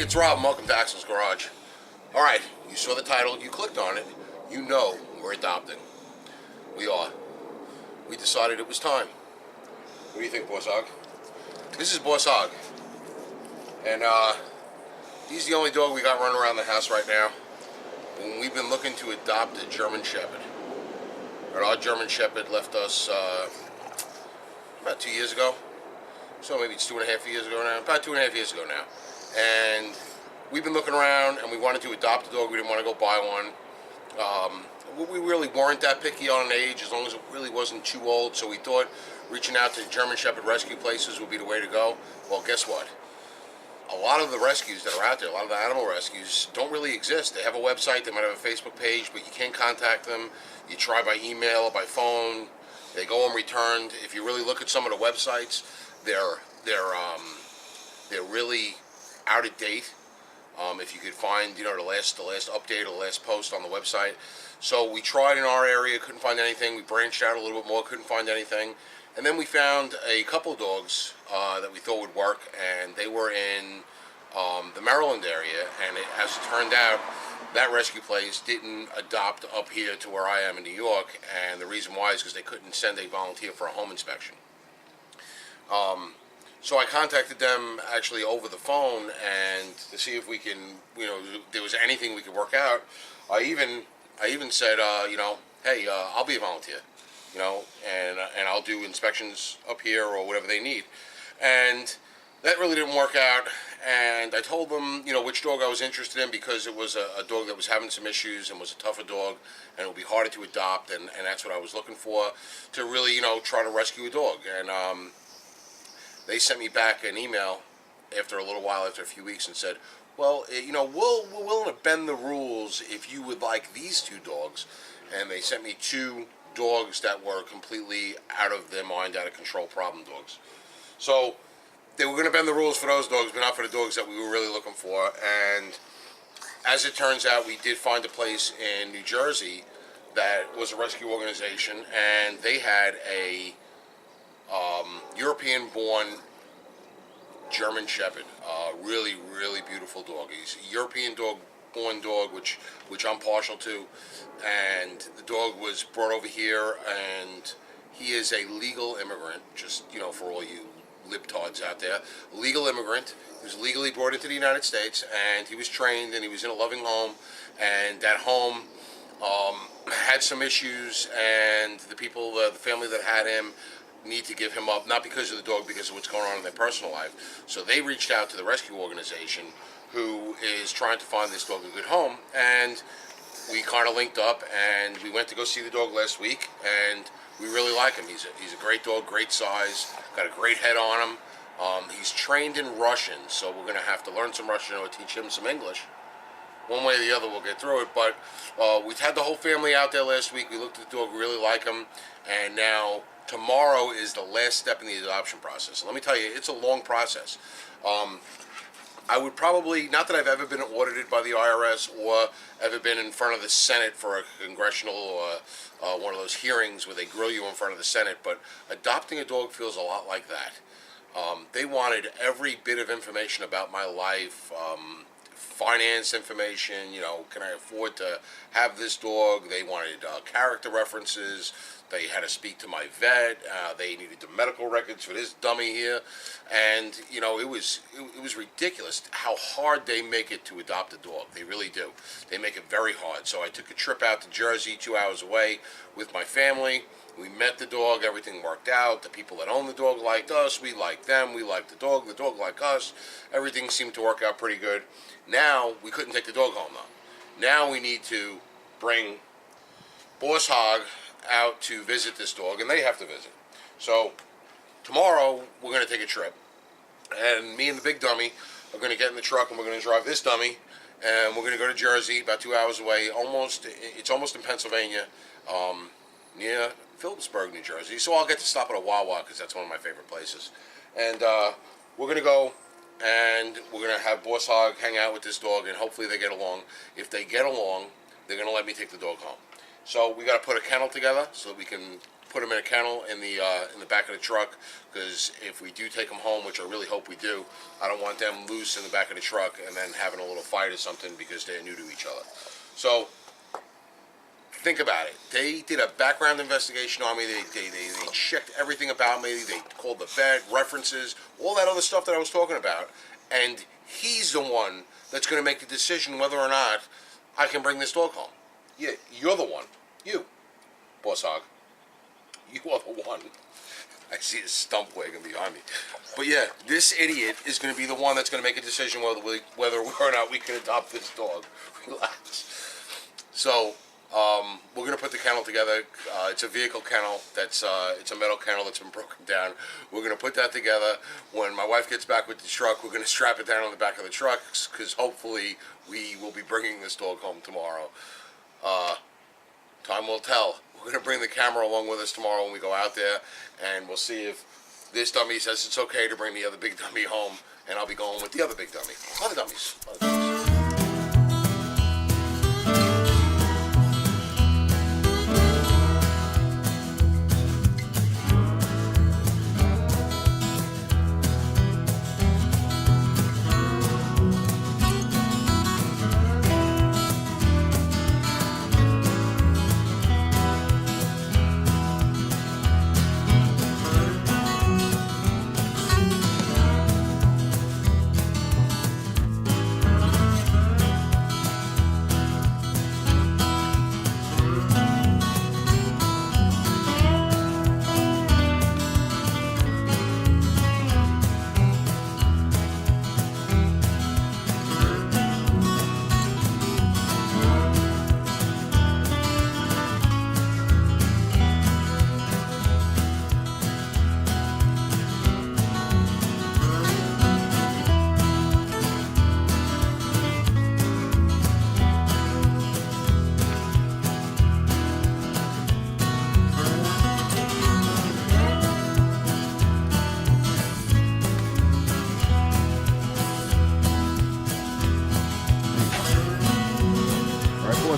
it's Rob. Welcome to Axel's Garage. All right, you saw the title, you clicked on it, you know we're adopting. We are. We decided it was time. What do you think, Boss Hog? This is Boss Hog, and he's the only dog we got running around the house right now. And we've been looking to adopt a German Shepherd. And our German Shepherd left us about 2 years ago. So maybe it's 2.5 years ago now. About 2.5 years ago now. And we've been looking around, and we wanted to adopt a dog. We didn't want to go buy one. We really weren't that picky on an age, as long as it really wasn't too old. So we thought reaching out to German Shepherd rescue places would be the way to go. Well, guess what? A lot of the rescues that are out there, a lot of the animal rescues, don't really exist. They have a website, they might have a Facebook page, but you can't contact them. You try by email or by phone. They go unreturned. If you really look at some of the websites, they're really out of date. If you could find, the last update or the last post on the website. So we tried in our area, couldn't find anything. We branched out a little bit more, couldn't find anything. And then we found a couple of dogs that we thought would work, and they were in the Maryland area. And as it turned out, that rescue place didn't adopt up here to where I am in New York, and the reason why is because they couldn't send a volunteer for a home inspection. So I contacted them actually over the phone and to see if we can, there was anything we could work out. I even said, hey, I'll be a volunteer, and I'll do inspections up here or whatever they need. And that really didn't work out. And I told them, which dog I was interested in, because it was a dog that was having some issues and was a tougher dog, and it would be harder to adopt, and that's what I was looking for, to really, try to rescue a dog. And they sent me back an email after a little while, after a few weeks, and said, well, we're willing to bend the rules if you would like these two dogs. And they sent me two dogs that were completely out of their mind, out of control problem dogs. So they were going to bend the rules for those dogs, but not for the dogs that we were really looking for. And as it turns out, we did find a place in New Jersey that was a rescue organization, and they had a European-born German Shepherd, really, really beautiful dog. He's a European-born dog, which I'm partial to, and the dog was brought over here, and he is a legal immigrant, just, for all you libtards out there, legal immigrant. He was legally brought into the United States, and he was trained, and he was in a loving home, and that home had some issues, and the family that had him need to give him up, not because of the dog, because of what's going on in their personal life. So they reached out to the rescue organization, who is trying to find this dog a good home, and we kind of linked up, and we went to go see the dog last week, and we really like him. He's a great dog, great size, got a great head on him. He's trained in Russian, so we're going to have to learn some Russian or teach him some English. One way or the other, we'll get through it. But we've had the whole family out there last week. We looked at the dog, really like him, and now tomorrow is the last step in the adoption process. And let me tell you, it's a long process. I would probably, not that I've ever been audited by the IRS or ever been in front of the Senate for a congressional one of those hearings where they grill you in front of the Senate, but adopting a dog feels a lot like that. They wanted every bit of information about my life, finance information, can I afford to have this dog? They wanted character references. They had to speak to my vet. They needed the medical records for this dummy here, and it was ridiculous how hard they make it to adopt a dog. They really do. They make it very hard. So I took a trip out to Jersey, 2 hours away, with my family. We met the dog. Everything worked out. The people that own the dog liked us. We liked them. We liked the dog. The dog liked us. Everything seemed to work out pretty good. Now we couldn't take the dog home though. Now we need to bring Boss Hog out to visit this dog, and they have to visit. So tomorrow we're going to take a trip, and me and the big dummy are going to get in the truck, and we're going to drive this dummy, and we're going to go to Jersey, about 2 hours away. It's almost in Pennsylvania, near Phillipsburg, New Jersey. So I'll get to stop at a Wawa because that's one of my favorite places. And we're going to go, and we're going to have Boss Hog hang out with this dog, and hopefully they get along. If they get along, they're going to let me take the dog home. So we got to put a kennel together so that we can put him in a kennel in the back of the truck, because if we do take him home, which I really hope we do, I don't want them loose in the back of the truck and then having a little fight or something because they're new to each other. So think about it. They did a background investigation on me. They checked everything about me. They called the vet, references, all that other stuff that I was talking about. And he's the one that's going to make the decision whether or not I can bring this dog home. Yeah, you're the one. You, Boss Hog. You are the one. I see his stump wagging behind me. But yeah, this idiot is going to be the one that's going to make a decision whether or not we can adopt this dog. Relax. So, we're going to put the kennel together. It's a vehicle kennel. It's a metal kennel that's been broken down. We're going to put that together. When my wife gets back with the truck, we're going to strap it down on the back of the truck, because hopefully we will be bringing this dog home tomorrow. Time will tell. We're going to bring the camera along with us tomorrow when we go out there, and we'll see if this dummy says it's okay to bring the other big dummy home, and I'll be going with the other big dummy. Other dummies.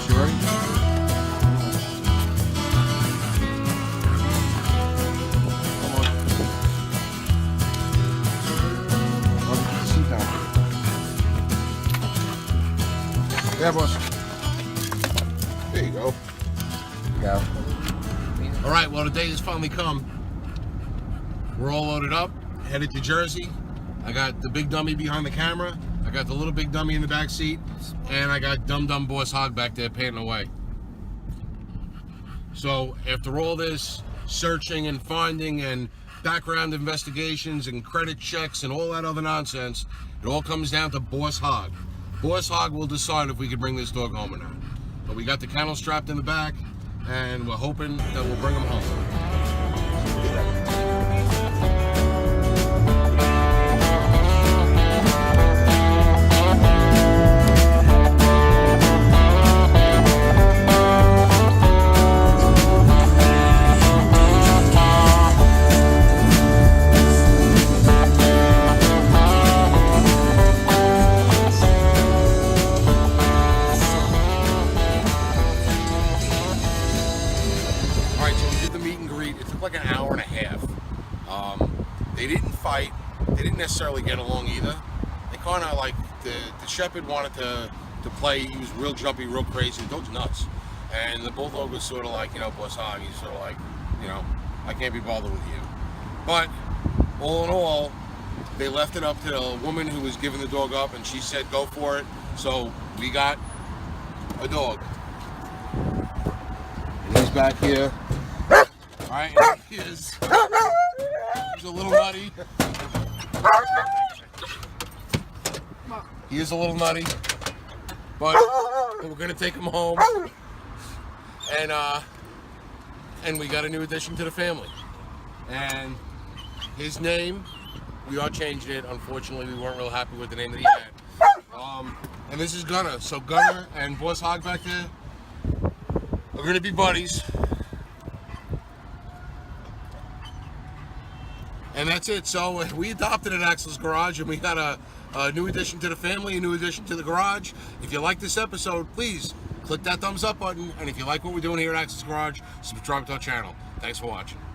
You ready? Come on. Sit down. Yeah, boss. There you go. Go. All right, well, the day has finally come. We're all loaded up, headed to Jersey. I got the big dummy behind the camera. I got the little big dummy in the back seat, and I got Dum Boss Hog back there panting away. So after all this searching and finding and background investigations and credit checks and all that other nonsense, it all comes down to Boss Hog. Boss Hog will decide if we can bring this dog home or not. But we got the kennel strapped in the back, and we're hoping that we'll bring him home. They didn't fight. They didn't necessarily get along either. They kind of like the shepherd wanted to play. He was real jumpy, real crazy. The dog's nuts. And the bulldog was sort of like, Boss Hog. He's sort of like, I can't be bothered with you. But all in all, they left it up to the woman who was giving the dog up, and she said go for it. So we got a dog. And he's back here. All right, and he is. He's a little nutty. He is a little nutty, but we're gonna take him home, and we got a new addition to the family. And his name, we are changing it. Unfortunately, we weren't real happy with the name that he had. And this is Gunner. So Gunner and Boss Hog back there are gonna be buddies. And that's it. So we adopted at Axel's Garage, and we got a new addition to the family, a new addition to the garage. If you like this episode, please click that thumbs up button, and if you like what we're doing here at Access Garage, subscribe to our channel. Thanks for watching.